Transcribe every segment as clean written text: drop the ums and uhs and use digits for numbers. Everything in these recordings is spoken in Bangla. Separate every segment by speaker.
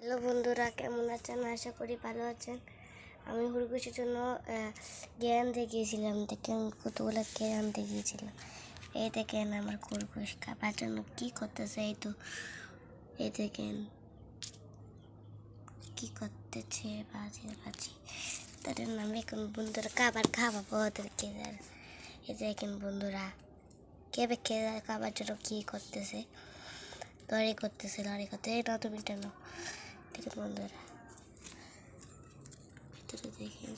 Speaker 1: হ্যালো বন্ধুরা, কেমন আছেন? আশা করি ভালো আছেন। আমি খরগোশের জন্য জ্ঞান দেখিয়েছিলাম। দেখেন কতগুলো জ্ঞান দেখিয়েছিলাম। এই দেখেন আমার খরগোশ খাবার জন্য কী করতেছে। এই দেখেন কী করতেছে, বাজি বাজি। তাদের নাম এখন বন্ধুরা খাবার খাওয়াবো ওদেরকে। এই দেখেন বন্ধুরা কেবে খেয়ে খাবার জন্য কী করতেছে, লড়াই করতেছে। এই না তুমি কেন দেখেন বন্ধুরা, ভিতরে দেখেন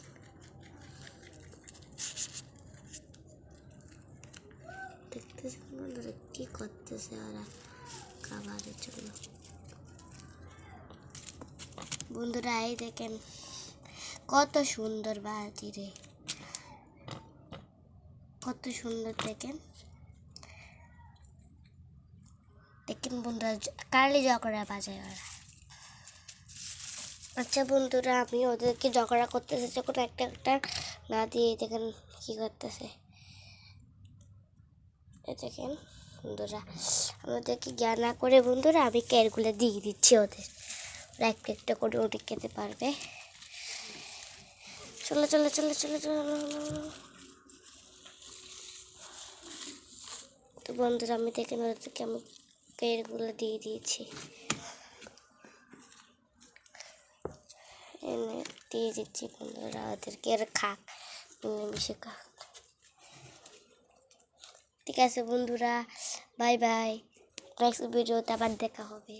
Speaker 1: দেখতেছেন বন্ধুরা কি করতেছে ওরা খাবারের জন্য। বন্ধুরা এই দেখেন কত সুন্দর বাজি রে, কত সুন্দর দেখেন। দেখেন বন্ধুরা কার্লি ঝগড়া বাজায় ওরা। আচ্ছা বন্ধুরা, আমি ওদেরকে ঝগড়া করতেছে যখন একটা একটা না দিয়ে দেখেন কি করতেছে। দেখেন বন্ধুরা, আমাদেরকে জ্ঞান না করে বন্ধুরা আমি ক্যারগুলো দিয়ে দিচ্ছি ওদের। ওরা একটা একটা করে ওটি খেতে পারবে। চলো চলো চলো চলো চলো। তো বন্ধুরা আমি দেখেন ওদেরকে আমি ক্যারগুলো দিয়ে দিয়েছি, এনে দিয়ে দিচ্ছি বন্ধুরা ওদেরকে। আর খাক, মিলেমিশে খাক। ঠিক আছে বন্ধুরা, বাই বাই। নেক্সট ভিডিওতে আবার দেখা হবে।